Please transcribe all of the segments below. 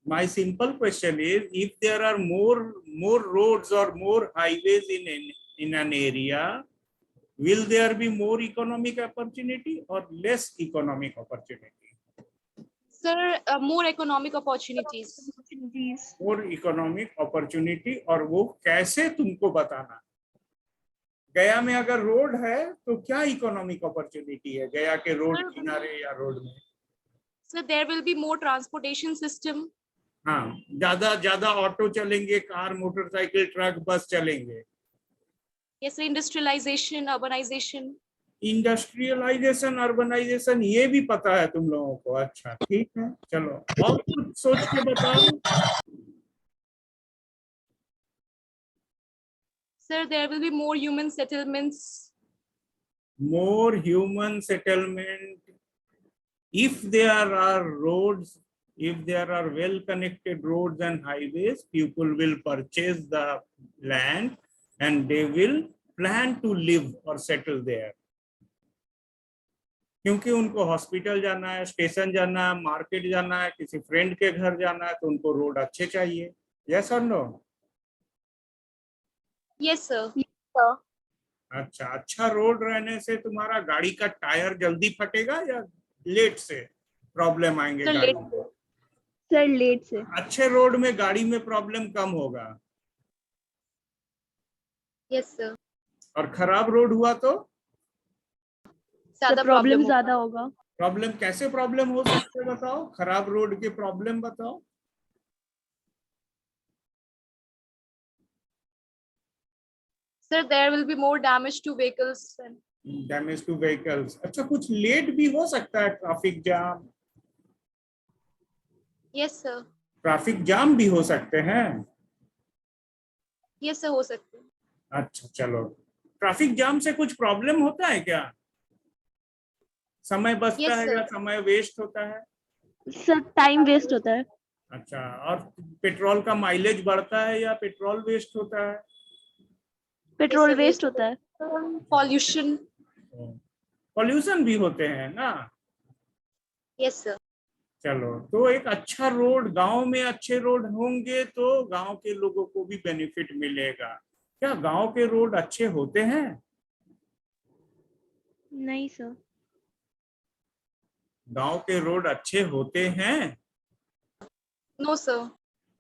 My simple question is, if there are more roads or more highways in an area, will there be more economic opportunity or less economic opportunity? Sir, more economic opportunities. More economic opportunity, और वो कैसे तुमको बताना। गया में अगर road है तो क्या इकोनॉमिक अपॉर्चुनिटी है गया के रोड किनारे या रोड में? Sir, there will be more transportation system. हाँ, ज्यादा ज्यादा ऑटो चलेंगे, कार, मोटरसाइकिल, ट्रक, बस चलेंगे। Yes, sir, industrialization, urbanization. Industrialization, urbanization, ये भी पता है तुम लोगों को? अच्छा, ठीक है, चलो और कुछ सोच के बताओ। Sir, there will be more human settlements. More human settlement. If there are roads, if there are well connected roads and highways, people will purchase the land and they will plan to live or settle there. क्योंकि उनको hospital जाना है, station जाना है, market जाना है, किसी friend के घर जाना है, तो उनको रोड अच्छे चाहिए। यस और नो? Yes, sir. अच्छा, अच्छा रोड रहने से तुम्हारा गाड़ी का टायर जल्दी फटेगा या लेट से प्रॉब्लम आएंगे? Sir, गाड़ी late. में सर लेट से। अच्छे रोड में गाड़ी में प्रॉब्लम कम होगा, Yes, sir. और खराब रोड हुआ तो ज्यादा प्रॉब्लम problem ज्यादा होगा। प्रॉब्लम कैसे प्रॉब्लम हो सकते हैं बताओ? खराब रोड के प्रॉब्लम बताओ। Sir, there will be more damage to vehicles. Damage two vehicles. अच्छा, कुछ लेट भी हो सकता है, traffic jam? Yes, sir. Traffic jam भी हो सकते हैं? Yes, sir, हो सकते हैं। अच्छा, चलो, ट्रैफिक जाम से कुछ प्रॉब्लम होता है क्या? समय बचता Yes, है sir. या समय वेस्ट होता है? सर टाइम वेस्ट होता है। अच्छा, और पेट्रोल का माइलेज बढ़ता है या पेट्रोल वेस्ट होता है? पेट्रोल Yes, sir, वेस्ट होता है। Pollution. पॉल्यूशन भी होते हैं ना? Yes, sir. चलो, तो एक अच्छा रोड, गांव में अच्छे रोड होंगे तो गांव के लोगों को भी बेनिफिट मिलेगा। क्या गांव के रोड अच्छे होते हैं? नहीं सर। गांव के रोड अच्छे होते हैं? No, sir.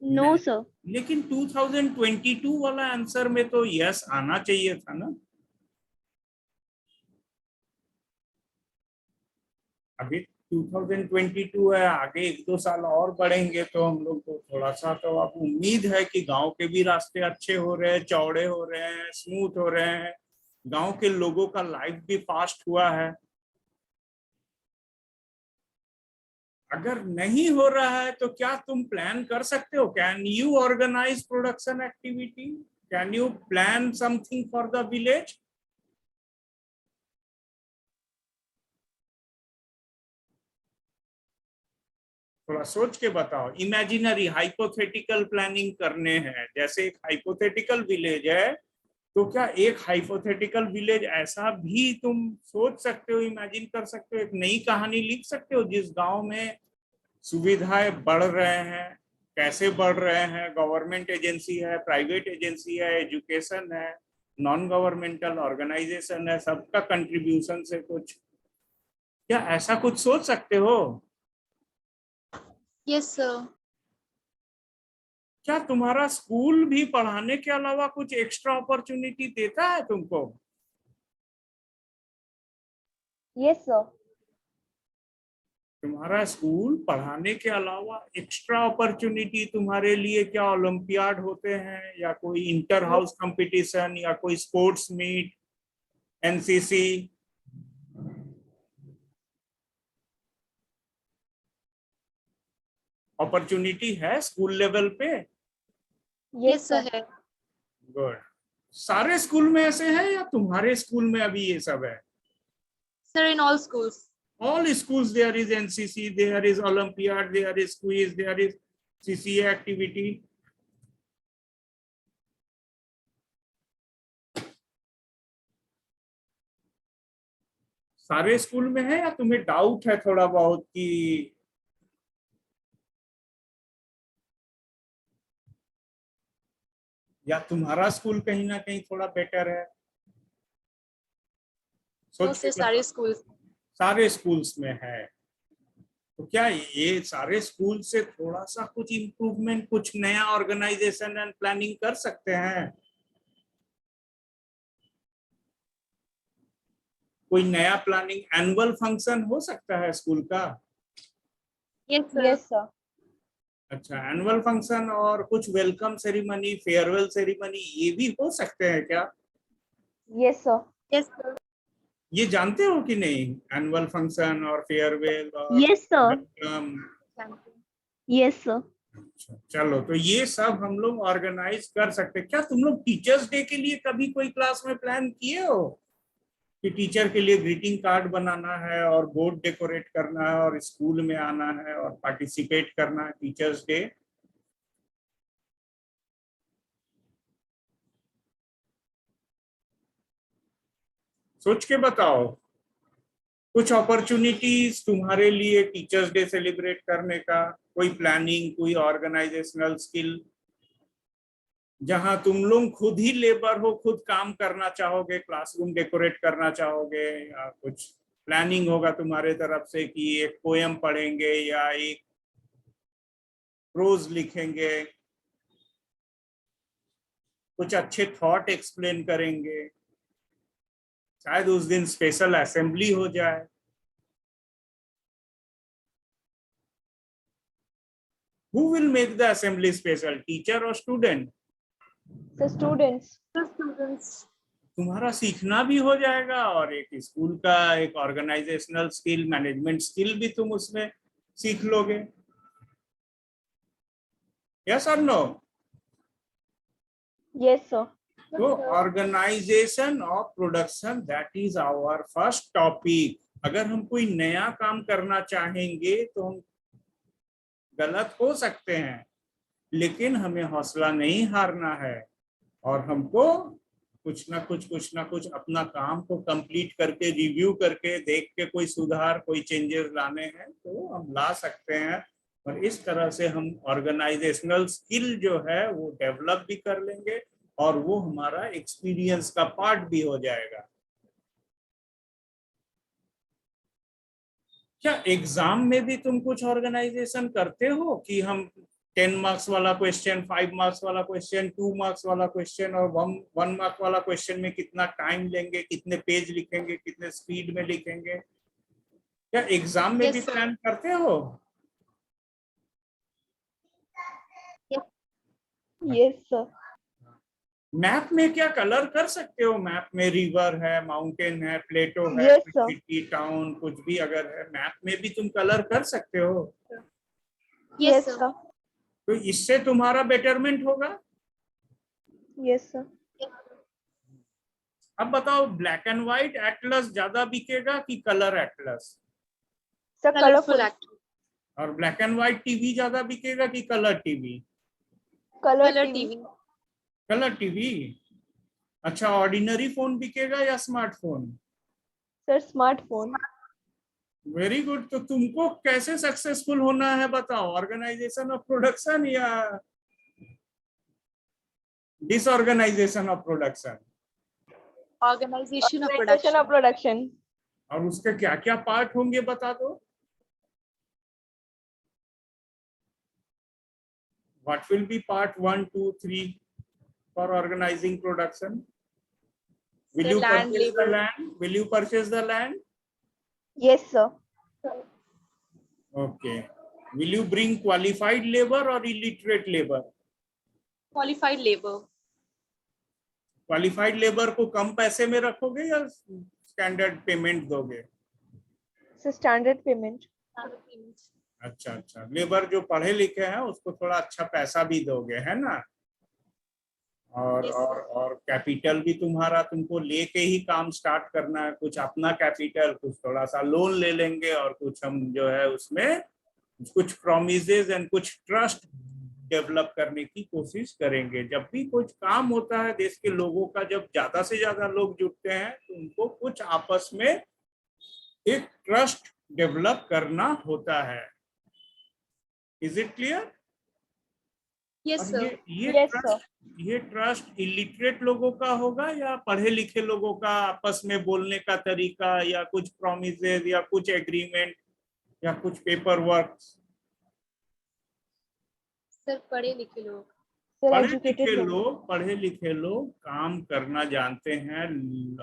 No sir. लेकिन 2022 वाला आंसर में तो यस आना चाहिए था ना। अभी 2022 है, आगे 1-2 साल और बढ़ेंगे तो हम लोग को थोड़ा सा तो अब उम्मीद है कि गांव के भी रास्ते अच्छे हो रहे हैं, चौड़े हो रहे हैं, स्मूथ हो रहे हैं, गांव के लोगों का लाइफ भी फास्ट हुआ है। अगर नहीं हो रहा है तो क्या तुम प्लान कर सकते हो? Can you organise production activity? Can you plan something for the village? थोड़ा सोच के बताओ। इमेजिनरी हाइपोथेटिकल प्लानिंग करने हैं, जैसे एक हाइपोथेटिकल विलेज है, तो क्या एक हाइपोथेटिकल विलेज ऐसा भी तुम सोच सकते हो, इमेजिन कर सकते हो, एक नई कहानी लिख सकते हो जिस गांव में सुविधाएं बढ़ रहे हैं, कैसे बढ़ रहे हैं, गवर्नमेंट एजेंसी है, प्राइवेट एजेंसी है, एजुकेशन है, नॉन गवर्नमेंटल ऑर्गेनाइजेशन है, सबका कंट्रीब्यूशन से कुछ, क्या ऐसा कुछ सोच सकते हो? Yes, sir. क्या तुम्हारा स्कूल भी पढ़ाने के अलावा कुछ एक्स्ट्रा अपॉर्चुनिटी देता है तुमको? Yes sir. तुम्हारा स्कूल पढ़ाने के अलावा एक्स्ट्रा अपॉर्चुनिटी तुम्हारे लिए क्या ओलंपियाड होते हैं, या कोई इंटर हाउस कंपटीशन, या कोई स्पोर्ट्स मीट, एनसीसी? अपॉर्चुनिटी है स्कूल लेवल पे? Yes, sir, है। गुड। सारे स्कूल में ऐसे है या तुम्हारे स्कूल में अभी ये सब है? Sir, in all schools. All schools there is NCC, there is Olympiad, there is quiz, there is CCA activity. सारे स्कूल में है या तुम्हें डाउट है थोड़ा बहुत कि या तुम्हारा स्कूल कहीं ना कहीं थोड़ा बेटर है? No, सोच sir, के सारे बताओ। schools. सारे स्कूल्स में है, तो क्या ये सारे स्कूल से थोड़ा सा कुछ इम्प्रूवमेंट, कुछ नया ऑर्गेनाइजेशन एंड प्लानिंग कर सकते हैं? कोई नया प्लानिंग, एनुअल फंक्शन हो सकता है स्कूल का? Yes, sir. Yes, sir. अच्छा, एनुअल फंक्शन और कुछ वेलकम सेरेमनी, फेयरवेल सेरेमनी, ये भी हो सकते हैं क्या? Yes, sir. Yes, sir. ये जानते हो कि नहीं, एनुअल फंक्शन और फेयरवेल और Yes, sir. Welcome? Thank you. Yes, sir. अच्छा, चलो, तो ये सब हम लोग ऑर्गेनाइज कर सकते हैं। क्या तुम लोग टीचर्स डे के लिए कभी कोई क्लास में प्लान किए हो कि टीचर के लिए ग्रीटिंग कार्ड बनाना है और बोर्ड डेकोरेट करना है और स्कूल में आना है और पार्टिसिपेट करना है टीचर्स डे? सोच के बताओ, कुछ अपॉर्चुनिटीज तुम्हारे लिए टीचर्स डे सेलिब्रेट करने का, कोई प्लानिंग, कोई ऑर्गेनाइजेशनल स्किल, जहां तुम लोग खुद ही लेबर हो, खुद काम करना चाहोगे, क्लासरूम डेकोरेट करना चाहोगे, या कुछ प्लानिंग होगा तुम्हारे तरफ से कि एक पोएम पढ़ेंगे या एक प्रोज लिखेंगे, कुछ अच्छे थॉट एक्सप्लेन करेंगे, शायद उस दिन स्पेशल असेंबली हो जाए। Who will make the assembly special, teacher or student? The students. The students. तुम्हारा सीखना भी हो जाएगा और एक स्कूल का एक ऑर्गेनाइजेशनल स्किल, मैनेजमेंट स्किल भी तुम उसमें सीख लोगे। यस और नो? Yes, sir. तो organisation of production, that is our first topic. अगर हम कोई नया काम करना चाहेंगे तो हम गलत हो सकते हैं, लेकिन हमें हौसला नहीं हारना है और हमको कुछ ना कुछ अपना काम को कंप्लीट करके, रिव्यू करके, देख के कोई सुधार, कोई चेंजेस लाने हैं तो हम ला सकते हैं। और इस तरह से हम ऑर्गेनाइजेशनल स्किल जो है वो डेवलप भी कर लेंगे और वो हमारा एक्सपीरियंस का पार्ट भी हो जाएगा। क्या एग्जाम में भी तुम कुछ ऑर्गेनाइजेशन करते हो कि हम 10 मार्क्स वाला क्वेश्चन, 5 मार्क्स वाला क्वेश्चन, 2 मार्क्स वाला क्वेश्चन और 1 मार्क वाला क्वेश्चन में कितना टाइम लेंगे, कितने पेज लिखेंगे, कितने स्पीड में लिखेंगे? क्या एग्जाम में Yes, भी sir. प्लान करते हो? Yes, sir. मैप में क्या कलर कर सकते हो? मैप में रिवर है, माउंटेन है, प्लेटो है, Yes, sir. सिटी, टाउन, कुछ भी अगर है, मैप में भी तुम कलर कर सकते हो। Yes, Yes, sir. sir. तो इससे तुम्हारा बेटरमेंट होगा। Yes, sir. अब बताओ, ब्लैक एंड व्हाइट एटलस ज्यादा बिकेगा कि colour Atlas? Sir, Colorful colorful. actually. और ब्लैक एंड व्हाइट टीवी ज्यादा बिकेगा कि colour TV? Color Color TV. TV. Colour TV. अच्छा, ऑर्डिनरी फोन बिकेगा या smartphone? Sir, smartphone. Very good. तो तुमको कैसे सक्सेसफुल होना है बताओ, ऑर्गेनाइजेशन ऑफ प्रोडक्शन या disorganisation of production? Organization of Organization production. of production. और उसके क्या क्या पार्ट होंगे बता दो। What will be part 1, 2, 3 for organizing production? Will The you land, purchase the labor. land? Will you purchase the land? Yes, sir. Okay. Will you bring qualified labor or illiterate labor? Qualified labor. Qualified labour को कम पैसे में रखोगे या standard payment दोगे? Sir, standard payment. अच्छा अच्छा, labour जो पढ़े लिखे हैं उसको थोड़ा अच्छा पैसा भी दोगे, है ना? और Yes, और कैपिटल भी तुम्हारा, तुमको लेके ही काम स्टार्ट करना है। कुछ अपना कैपिटल, कुछ थोड़ा सा लोन ले लेंगे और कुछ हम जो है उसमें कुछ प्रॉमिसेस एंड कुछ ट्रस्ट डेवलप करने की कोशिश करेंगे। जब भी कुछ काम होता है देश के लोगों का, जब ज्यादा से ज्यादा लोग जुटते हैं तो उनको कुछ आपस में एक ट्रस्ट डेवलप करना होता है। Is it clear? Yes, और sir. ये Yes, ट्रस्ट, ये ट्रस्ट इलिटरेट लोगों का होगा या पढ़े लिखे लोगों का आपस में बोलने का तरीका, या कुछ प्रोमिसेस, या कुछ एग्रीमेंट, या कुछ पेपर वर्क? Sir, पढ़े लिखे लोग. Sir, पढ़े educated लिखे लोग. लोग, पढ़े लिखे लोग काम करना जानते हैं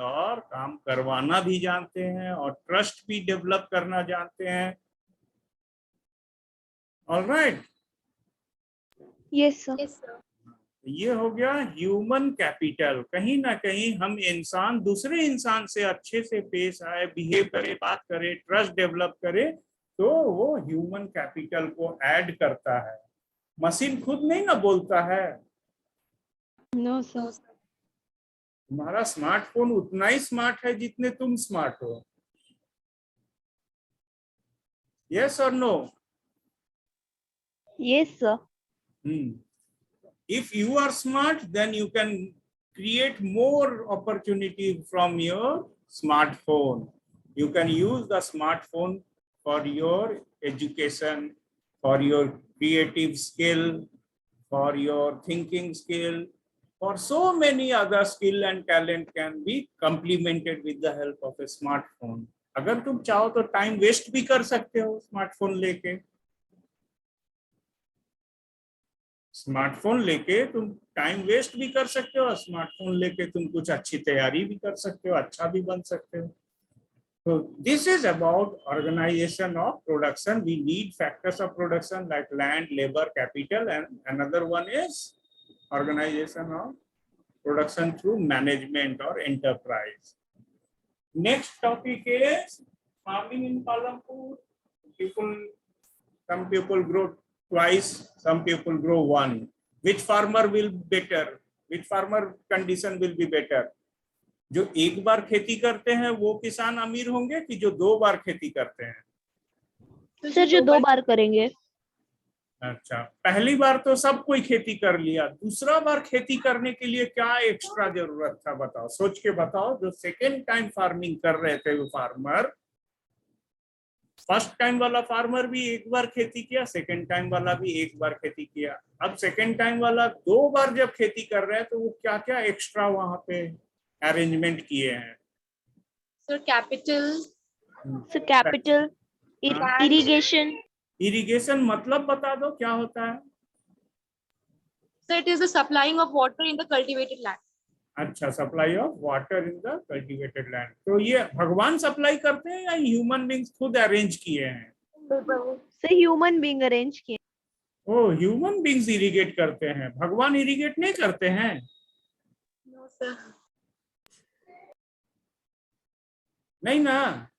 और काम करवाना भी जानते हैं और ट्रस्ट भी डेवलप करना जानते हैं। Alright, Yes, sir. Yes, sir. ये हो गया ह्यूमन कैपिटल। कहीं ना कहीं हम इंसान दूसरे इंसान से अच्छे से पेश आए, बिहेव करे, बात करे, ट्रस्ट डेवलप करे, तो वो ह्यूमन कैपिटल को ऐड करता है। मशीन खुद नहीं ना बोलता है। No, sir. No, sir. तुम्हारा स्मार्टफोन उतना ही स्मार्ट है जितने तुम स्मार्ट हो। यस और no? Yes, sir. If you are smart, then you can create more opportunity from your smartphone. You can use the smartphone for your education, for your creative skill, for your thinking skill, for so many other skill and talent can be complemented with the help of a smartphone. अगर तुम चाहो तो time waste भी कर सकते हो smartphone लेके। Smartphone लेके तुम टाइम वेस्ट भी कर सकते हो, स्मार्टफोन लेके तुम कुछ अच्छी तैयारी भी कर सकते हो, अच्छा भी बन सकते हो। So this is about organization of production. We need factors of production like land, labor, capital, and another one is organization of production through management or enterprise. Next topic is farming in Palampur. Some people grow twice, some people grow one. Which farmer will better? Which farmer condition will be better? जो एक बार खेती करते हैं वो किसान अमीर होंगे कि जो 2 बार खेती करते हैं? सर जो 2 बार करेंगे। अच्छा, पहली बार तो सब कोई खेती कर लिया, दूसरा बार खेती करने के लिए क्या एक्स्ट्रा जरूरत था बताओ, सोच के बताओ। जो सेकेंड टाइम फार्मिंग कर रहे थे वो फार्मर, फर्स्ट टाइम वाला फार्मर भी एक बार खेती किया, सेकेंड टाइम वाला भी एक बार खेती किया। अब सेकेंड टाइम वाला 2 बार जब खेती कर रहे हैं तो वो क्या क्या एक्स्ट्रा वहां पे अरेंजमेंट किए हैं? Sir, capital. Sir capital, irrigation. Irrigation मतलब बता दो क्या होता है? Sir, it is the supplying of water in the cultivated land. अच्छा, supply of water in the cultivated land. तो ये भगवान सप्लाई करते हैं या ह्यूमन बींग्स खुद अरेंज किए हैं? सर ह्यूमन बीइंग अरेंज किए। ओ, ह्यूमन बींग्स इरिगेट करते हैं, भगवान इरिगेट नहीं करते हैं? No, sir. नहीं ना,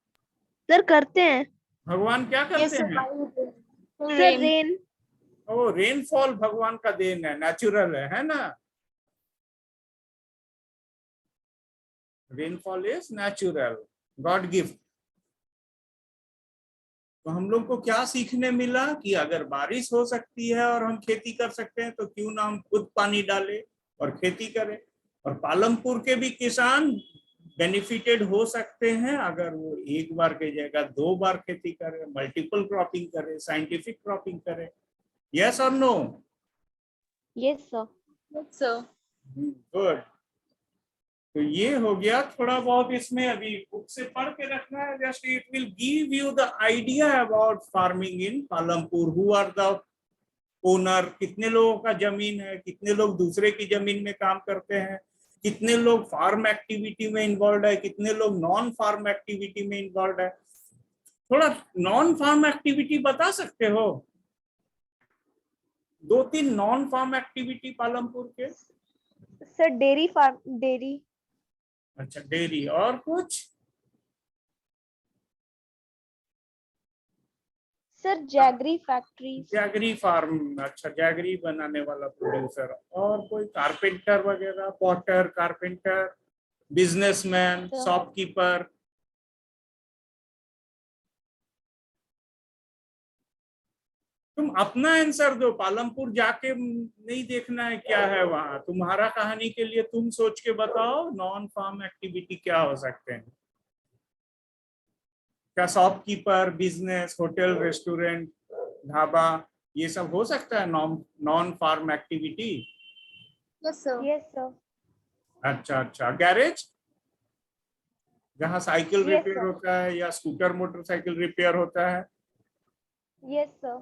सर करते हैं। भगवान क्या Yes, करते sir. हैं? Sir rain. ओ, रेनफॉल भगवान का देन है, नेचुरल है ना? Rainfall is natural, God gift. तो हम लोग को क्या सीखने मिला कि अगर बारिश हो सकती है और हम खेती कर सकते हैं तो क्यों ना हम खुद पानी डालें और खेती करें। और पालमपुर के भी किसान बेनिफिटेड हो सकते हैं अगर वो एक बार की जगह 2 बार खेती करें, मल्टीपल क्रॉपिंग करें, साइंटिफिक क्रॉपिंग करें। यस और no? Yes sir. Yes, sir. Good. तो ये हो गया थोड़ा बहुत, इसमें अभी बुक से पढ़ के रखना है। Just it will give you the idea about farming in Palampur. Who are the owner, कितने लोगों का जमीन है, कितने लोग दूसरे की जमीन में काम करते हैं, कितने लोग फार्म एक्टिविटी में इन्वॉल्व है, कितने लोग नॉन फार्म एक्टिविटी में इन्वॉल्व है। थोड़ा नॉन फार्म एक्टिविटी बता सकते हो? 2-3 नॉन फार्म एक्टिविटी पालमपुर के। Sir dairy farm, dairy. अच्छा, डेयरी। और कुछ? Sir jaggery factory. Jaggery farm. अच्छा, जैगरी बनाने वाला प्रोड्यूसर। और कोई कारपेंटर वगैरह, पॉटर, कारपेंटर, बिजनेसमैन, शॉपकीपर। तुम अपना आंसर दो, पालमपुर जाके नहीं देखना है क्या है वहां। तुम्हारा कहानी के लिए तुम सोच के बताओ नॉन फार्म एक्टिविटी क्या हो सकते हैं। क्या shopkeeper, business, hotel, restaurant, dhaba, ये सब हो सकता है non farm activity? Yes, sir. Yes, sir. अच्छा अच्छा, गैरेज जहाँ साइकिल Yes, रिपेयर sir. होता है या स्कूटर मोटरसाइकिल रिपेयर होता है? Yes, sir.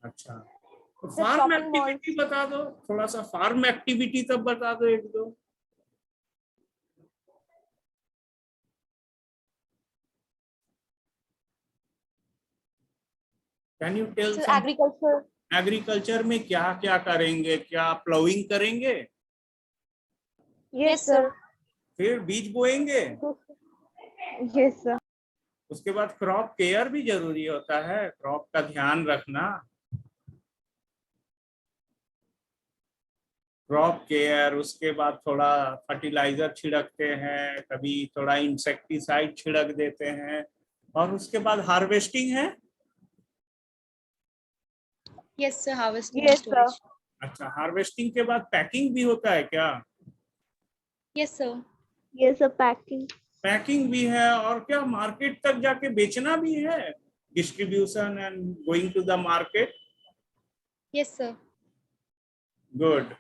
अच्छा, तो Sir, farm shopping activity malls. बता दो, थोड़ा सा फार्म एक्टिविटी तब बता दो एक दो। Can you tell So some? agriculture. Agriculture में क्या क्या करेंगे? क्या प्लोइंग करेंगे? Yes, Yes, sir. sir. फिर बीज बोएंगे? Yes, sir. उसके बाद क्रॉप केयर भी जरूरी होता है, क्रॉप का ध्यान रखना। क्रॉप केयर, उसके बाद थोड़ा फर्टिलाइजर छिड़कते हैं, कभी थोड़ा इंसेक्टिसाइड छिड़क देते हैं, और उसके बाद हार्वेस्टिंग है। Yes, sir. Harvesting and Yes, sir. storage. अच्छा, हार्वेस्टिंग के बाद पैकिंग भी होता है क्या? Yes, sir. Yes, sir. Packing. Packing भी है, और क्या मार्केट तक जाके बेचना भी है? Distribution and going to the market. Yes, sir. Good.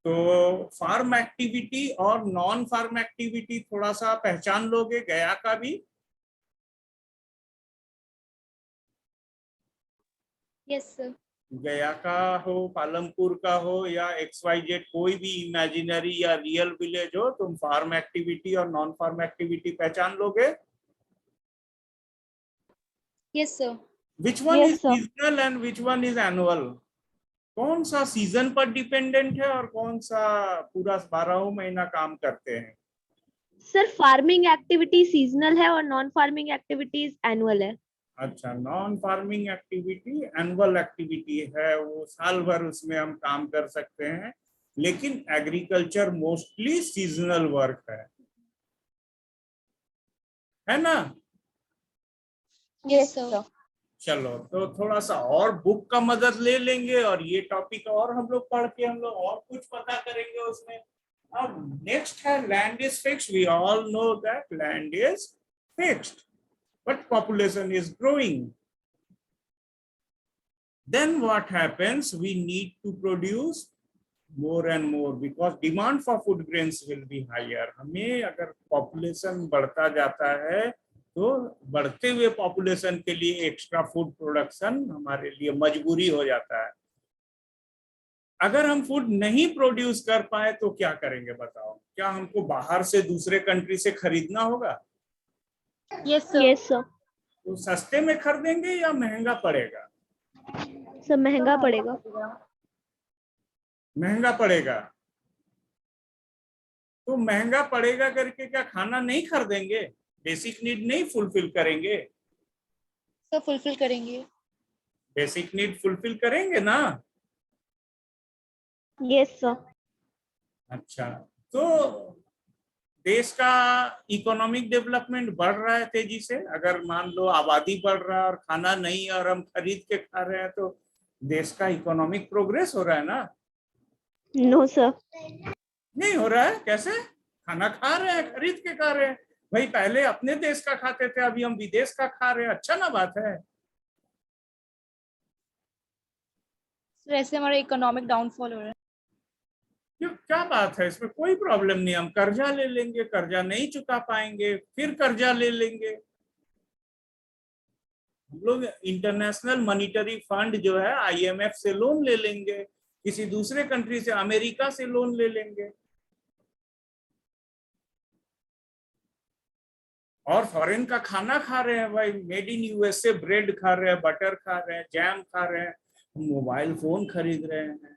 तो फार्म एक्टिविटी और नॉन फार्म एक्टिविटी थोड़ा सा पहचान लोगे गया का भी? Yes, sir. गया का हो, पालमपुर का हो, या XYZ कोई भी इमेजिनरी या रियल विलेज हो, तुम फार्म एक्टिविटी और नॉन फार्म एक्टिविटी पहचान लोगे? Yes, sir. Which one Yes, is sir. Seasonal and which one is annual? कौन सा सीजन पर डिपेंडेंट है और कौन सा पूरा 12 महीना काम करते हैं? Sir, farming activity seasonal है और non-farming activities annual है. अच्छा, non farming activity annual activity है, वो साल भर उसमें हम काम कर सकते हैं, लेकिन एग्रीकल्चर मोस्टली सीजनल वर्क है ना? Yes, sir. चलो, तो थोड़ा सा और बुक का मदद ले लेंगे, और ये टॉपिक और हम लोग पढ़ के हम लोग और कुछ पता करेंगे उसमें। अब नेक्स्ट है land is fixed. We all know that land is fixed, but population is growing. Then what happens? We need to produce more and more because demand for food grains will be higher. हमें अगर population बढ़ता जाता है तो बढ़ते हुए population के लिए एक्स्ट्रा फूड प्रोडक्शन हमारे लिए मजबूरी हो जाता है। अगर हम फूड नहीं प्रोड्यूस कर पाए तो क्या करेंगे बताओ? क्या हमको बाहर से दूसरे कंट्री से खरीदना होगा? Yes, sir. Yes, sir. तो सस्ते में खरीदेंगे या महंगा पड़ेगा? Sir, महंगा पड़ेगा. महंगा पड़ेगा। तो महंगा पड़ेगा करके क्या खाना नहीं खरीदेंगे? बेसिक नीड नहीं फुलफिल करेंगे? Sir, fulfill करेंगे. बेसिक नीड फुलफिल करेंगे ना? Yes, sir. अच्छा, तो देश का इकोनॉमिक डेवलपमेंट बढ़ रहा है तेजी से। अगर मान लो आबादी बढ़ रहा है और खाना नहीं और हम खरीद के खा रहे हैं, तो देश का इकोनॉमिक प्रोग्रेस हो रहा है ना? No, sir. नहीं हो रहा है। कैसे? खाना खा रहे हैं, खरीद के खा रहे हैं। भाई पहले अपने देश का खाते थे, अभी हम विदेश का खा रहे हैं। अच्छा ना बात है? Sir, ऐसे हमारा इकोनॉमिक डाउनफॉल हो रहा है. क्यों, क्या बात है? इसमें कोई प्रॉब्लम नहीं। हम कर्जा ले लेंगे, कर्जा नहीं चुका पाएंगे फिर कर्जा ले लेंगे। हम लोग इंटरनेशनल मॉनिटरी फंड जो है IMF से लोन ले लेंगे, किसी दूसरे कंट्री से, अमेरिका से लोन ले लेंगे, और फॉरेन का खाना खा रहे हैं भाई। मेड इन USA ब्रेड खा रहे हैं, बटर खा रहे हैं, जैम खा रहे हैं, मोबाइल फोन खरीद रहे हैं।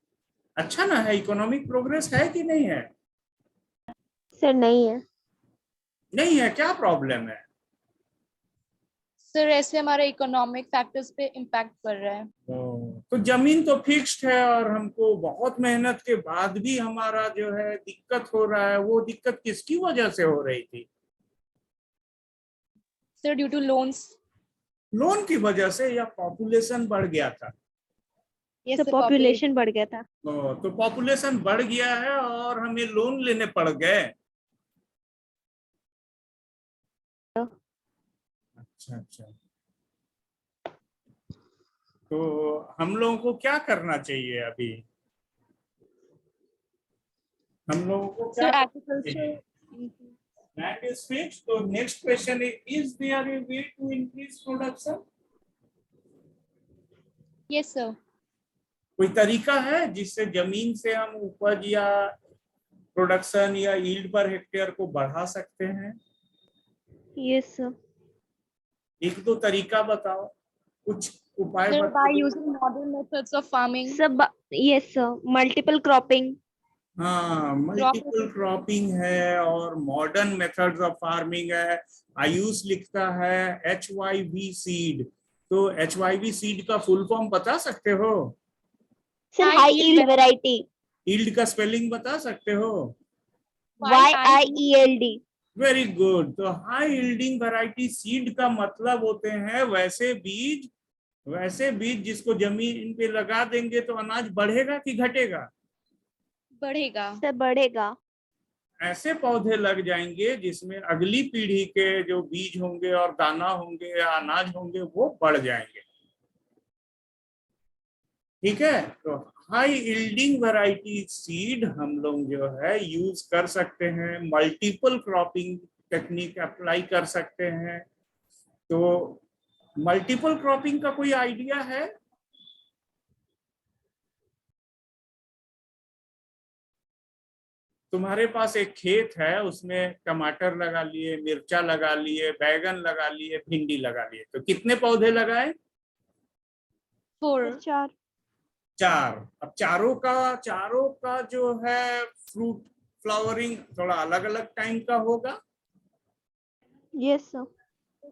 अच्छा ना है? इकोनॉमिक प्रोग्रेस है कि नहीं है? Sir, नहीं है. नहीं है? क्या प्रॉब्लम है? सर ऐसे हमारे इकोनॉमिक फैक्टर्स पे इम्पैक्ट पड़ रहा है. तो जमीन तो फिक्स्ड है, और हमको बहुत मेहनत के बाद भी हमारा जो है दिक्कत हो रहा है। वो दिक्कत किसकी वजह से हो रही थी? Sir due to loans. Loan की वजह से, या पॉपुलेशन बढ़ गया था? Sir, population बढ़ गया था. तो पॉपुलेशन बढ़ गया है और हमें लोन लेने पड़ गए। अच्छा अच्छा। तो हम लोगों को क्या करना चाहिए अभी? हम लोगों को Sir, क्या करना agriculture. चाहिए? That is fixed. So next question is there a way to increase production? Yes, sir. कोई तरीका है जिससे जमीन से हम उपज या प्रोडक्शन या यील्ड पर हेक्टेयर को बढ़ा सकते हैं? Yes, sir. एक दो तरीका बताओ, कुछ उपाय Sir, बता by दो। using modern methods of farming, Yes, sir. Multiple cropping. हाँ, crop मल्टीपल rotation. क्रॉपिंग है और मॉडर्न मेथड्स ऑफ फार्मिंग है। आयुष लिखता है HYV सीड। तो HYV सीड का फुल फॉर्म बता सकते हो? Sir, High high yield yield variety. Yield का स्पेलिंग बता सकते हो? YIELD. Very good. तो हाई यील्डिंग वैरायटी सीड का मतलब होते हैं वैसे बीज जिसको जमीन पे लगा देंगे तो अनाज बढ़ेगा कि घटेगा? बढ़ेगा. Sir, बढ़ेगा. ऐसे पौधे लग जाएंगे जिसमें अगली पीढ़ी के जो बीज होंगे और दाना होंगे या अनाज होंगे वो बढ़ जाएंगे। ठीक है, तो हाई यील्डिंग वैरायटी सीड हम लोग जो है यूज कर सकते हैं, मल्टीपल क्रॉपिंग टेक्निक अप्लाई कर सकते हैं। तो मल्टीपल क्रॉपिंग का कोई आइडिया है? तुम्हारे पास एक खेत है, उसमें टमाटर लगा लिए, मिर्चा लगा लिए, बैगन लगा लिए, भिंडी लगा लिए, तो कितने पौधे लगाए? 4. चार. चार। अब चारों का जो है फ्रूट फ्लावरिंग थोड़ा अलग अलग टाइम का होगा। Yes, sir.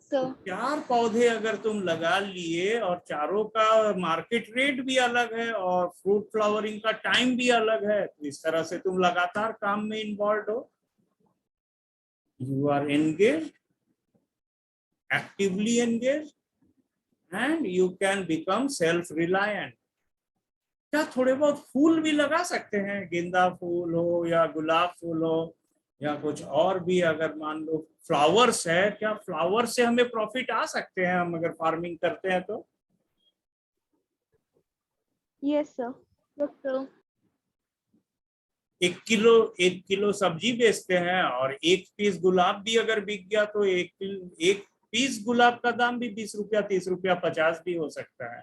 So, चार पौधे अगर तुम लगा लिए और चारों का मार्केट रेट भी अलग है और फ्रूट फ्लावरिंग का टाइम भी अलग है, तो इस तरह से तुम लगातार काम में इन्वॉल्व हो, you are engage, actively engage, and you can become self reliant. क्या थोड़े बहुत फूल भी लगा सकते हैं, गेंदा फूल हो या गुलाब फूल हो या कुछ और भी, अगर मान लो फ्लावर्स है, क्या फ्लावर्स से हमें प्रॉफिट आ सकते हैं हम अगर फार्मिंग करते हैं तो? Yes, sir. yes, sir. 1 kilo सब्जी बेचते हैं और 1 पीस गुलाब भी अगर बिक गया तो एक पीस गुलाब का दाम भी 20 रुपया, 30 रुपया, 50 भी हो सकता है।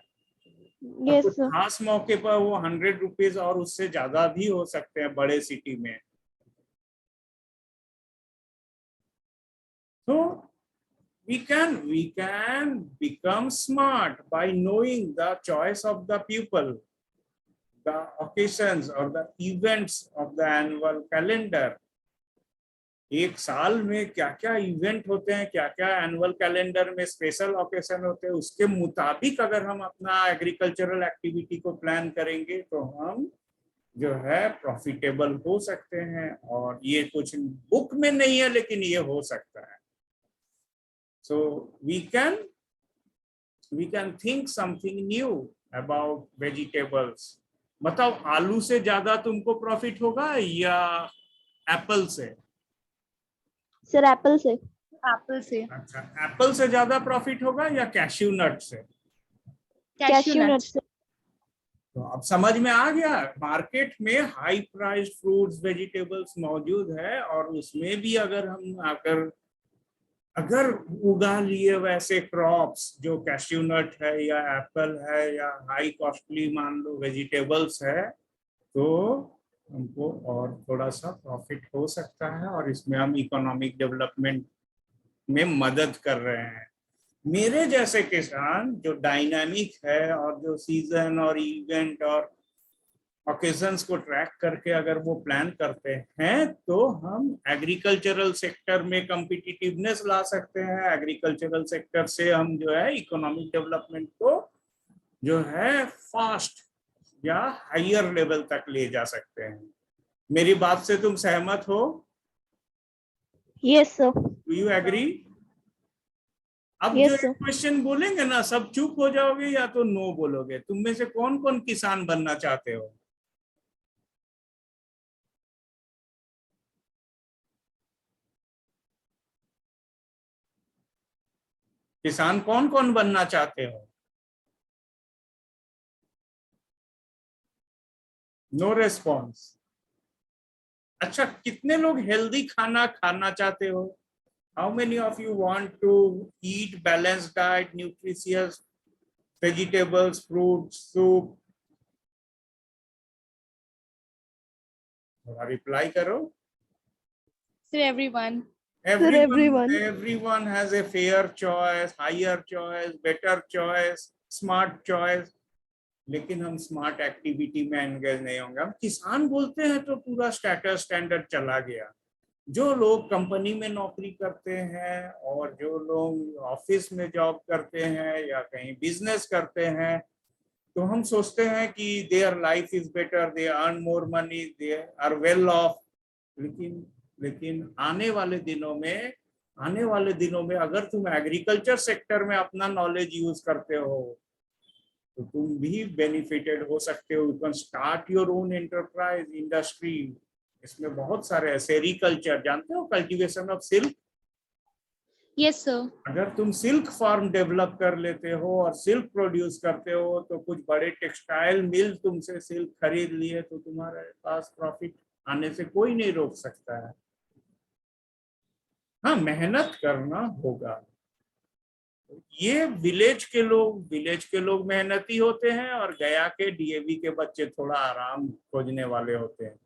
और Yes, कुछ sir. खास मौके पर वो 100 रुपीज और उससे ज्यादा भी हो सकते हैं बड़े सिटी में। तो we can become smart by knowing the choice of the people, the occasions or the events of the annual calendar। एक साल में क्या क्या इवेंट होते हैं, क्या क्या एनुअल कैलेंडर में स्पेशल ओकेशन होते हैं, उसके मुताबिक अगर हम अपना एग्रीकल्चरल एक्टिविटी को प्लान करेंगे तो हम जो है प्रॉफिटेबल हो सकते हैं। और ये कुछ बुक में नहीं है लेकिन ये हो सकता है। So we can think something new about vegetables. बताओ, आलू से ज्यादा तुमको प्रॉफिट होगा या एप्पल से? Sir, apple से. Apple से. अच्छा, एप्पल से ज्यादा प्रॉफिट होगा या कैश्यू नट से? Cashew Cashew nuts. nuts से. तो अब समझ में आ गया, मार्केट में हाई प्राइस फ्रूट्स वेजिटेबल्स मौजूद है और उसमें भी अगर हम अगर उगा लिए वैसे क्रॉप्स जो कैश्यू नट है या एप्पल है या हाई कॉस्टली मान लो वेजिटेबल्स है, तो हमको और थोड़ा सा प्रॉफिट हो सकता है और इसमें हम इकोनॉमिक डेवलपमेंट में मदद कर रहे हैं। मेरे जैसे किसान जो डायनामिक है और जो सीजन और इवेंट और ओकेजन्स को ट्रैक करके अगर वो प्लान करते हैं तो हम एग्रीकल्चरल सेक्टर में कम्पिटिटिवनेस ला सकते हैं। एग्रीकल्चरल सेक्टर से हम जो है इकोनॉमिक डेवलपमेंट को जो है फास्ट या हायर लेवल तक ले जा सकते हैं। मेरी बात से तुम सहमत हो? Yes, sir. Do you agree? अब जो Yes, एक sir. क्वेश्चन बोलेंगे ना, सब चुप हो जाओगे या तो नो बोलोगे। तुम में से कौन कौन किसान बनना चाहते हो? किसान कौन कौन बनना चाहते हो? No response. अच्छा, कितने लोग हेल्दी खाना खाना चाहते हो? How many of you want to eat balanced diet, nutritious vegetables, fruits, soup? Reply करो। Sir, everyone. Sir, everyone. Everyone has a fair choice, higher choice, better choice, smart choice. लेकिन हम स्मार्ट एक्टिविटी में engage नहीं होंगे। हम किसान बोलते हैं तो पूरा स्टेटस स्टैंडर्ड चला गया। जो लोग कंपनी में नौकरी करते हैं और जो लोग ऑफिस में जॉब करते हैं या कहीं बिजनेस करते हैं, तो हम सोचते हैं कि their life is better, they earn more money, they are well off. लेकिन आने वाले दिनों में अगर तुम एग्रीकल्चर सेक्टर में अपना नॉलेज यूज करते हो तो तुम भी बेनिफिटेड हो सकते हो। You can start your own enterprise, industry. इसमें बहुत सारे, सेरिकल्चर जानते हो, cultivation of silk. Yes, sir. अगर तुम सिल्क फार्म डेवलप कर लेते हो और सिल्क प्रोड्यूस करते हो तो कुछ बड़े टेक्सटाइल मिल तुमसे सिल्क खरीद लिए तो तुम्हारे पास प्रॉफिट आने से कोई नहीं रोक सकता है। हाँ, मेहनत करना होगा। ये विलेज के लोग मेहनती होते हैं और गया के डीएवी के बच्चे थोड़ा आराम खोजने वाले होते हैं।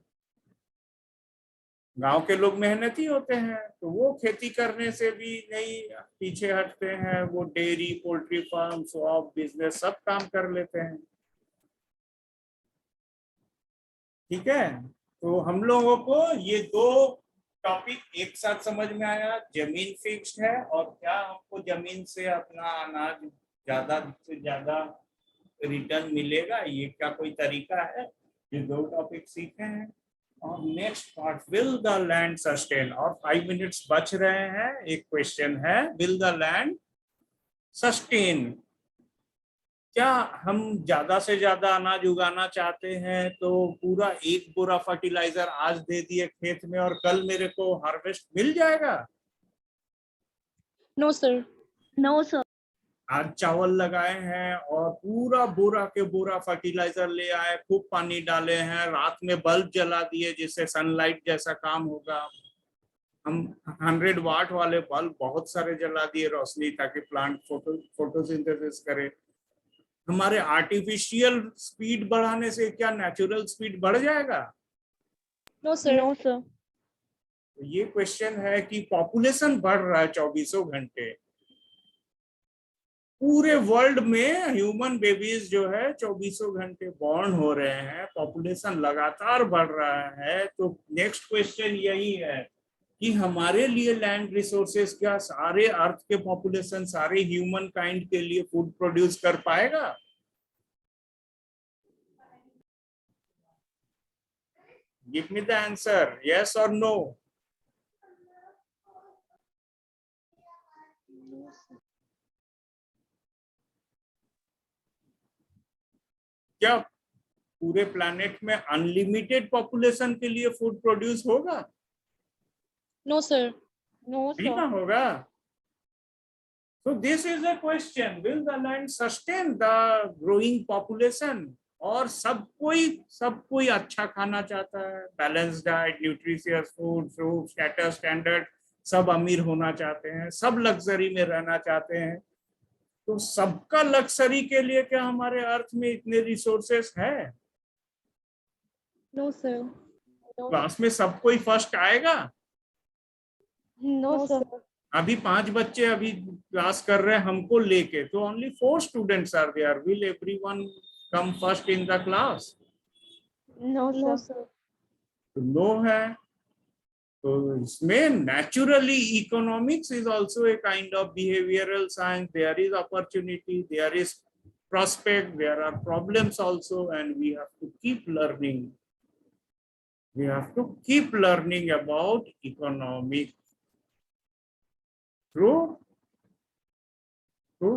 गांव के लोग मेहनती होते हैं तो वो खेती करने से भी नहीं पीछे हटते हैं। वो dairy, poultry farm, shop, business सब काम कर लेते हैं। ठीक है, तो हम लोगों को ये दो टॉपिक एक साथ समझ में आया। जमीन फिक्स्ड है और क्या हमको जमीन से अपना अनाज ज्यादा से ज्यादा रिटर्न मिलेगा, ये क्या कोई तरीका है? ये दो टॉपिक सीखे हैं। और next part, will the land sustain. और 5 मिनट्स बच रहे हैं। एक क्वेश्चन है, विल द लैंड सस्टेन। क्या हम ज्यादा से ज्यादा अनाज उगाना चाहते हैं तो पूरा एक बोरा फर्टिलाइजर आज दे दिए खेत में और कल मेरे को हार्वेस्ट मिल जाएगा? No, sir. No, sir. आज चावल लगाए हैं और पूरा बोरा के बोरा फर्टिलाइजर ले आए, खूब पानी डाले हैं, रात में बल्ब जला दिए जिससे सनलाइट जैसा काम होगा। हम 100 वाट वाले बल्ब बहुत सारे जला दिए रोशनी, ताकि प्लांट फोटोसिंथेसिस करे। हमारे आर्टिफिशियल स्पीड बढ़ाने से क्या नेचुरल स्पीड बढ़ जाएगा? No, sir. No, sir. ये क्वेश्चन है कि पॉपुलेशन बढ़ रहा है 24 घंटे। पूरे वर्ल्ड में ह्यूमन बेबीज जो है 24 घंटे बॉर्न हो रहे हैं, पॉपुलेशन लगातार बढ़ रहा है। तो नेक्स्ट क्वेश्चन यही है कि हमारे लिए लैंड रिसोर्सेस क्या सारे अर्थ के पॉपुलेशन, सारे ह्यूमन काइंड के लिए फूड प्रोड्यूस कर पाएगा? Give me the answer, yes और नो। क्या पूरे प्लैनेट में अनलिमिटेड पॉपुलेशन के लिए फूड प्रोड्यूस होगा? No, sir. No, नहीं ना sir. होगा। So this is a question, will the land sustain the growing population? और सब कोई अच्छा खाना चाहता है, balance diet, nutritious food, fruit, status standard, सब अमीर होना चाहते हैं, सब लग्जरी में रहना चाहते हैं। तो सबका लग्जरी के लिए क्या हमारे अर्थ में इतने रिसोर्सेस है? No, sir. क्लास में सब कोई फर्स्ट आएगा? No, sir. अभी 5 बच्चे अभी क्लास कर रहे हैं हमको लेके, तो only 4 students are there. Will everyone come first in the class? No, No, sir. sir. तो नो है। तो इसमें naturally economics is also a kind of behavioural science. There is opportunity, there is prospect, there are problems also, and we have to keep learning. We have to keep learning about economics through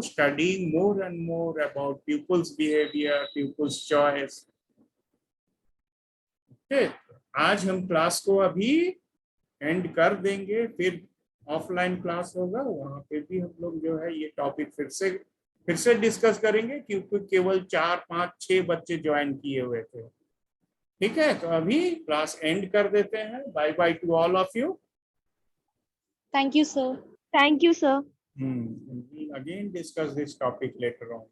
studying more and more about pupils' behavior, pupils' choice. Okay, आज हम class को अभी and कर देंगे, फिर offline class होगा, वहां पे भी हम लोग जो है ये टॉपिक फिर से डिस्कस करेंगे, क्योंकि केवल 4, 5, 6 बच्चे ज्वाइन किए हुए थे। ठीक है, तो अभी क्लास एंड कर देते हैं. Bye bye to all of you. Thank you, sir. Thank you, sir. We'll again discuss this topic later on.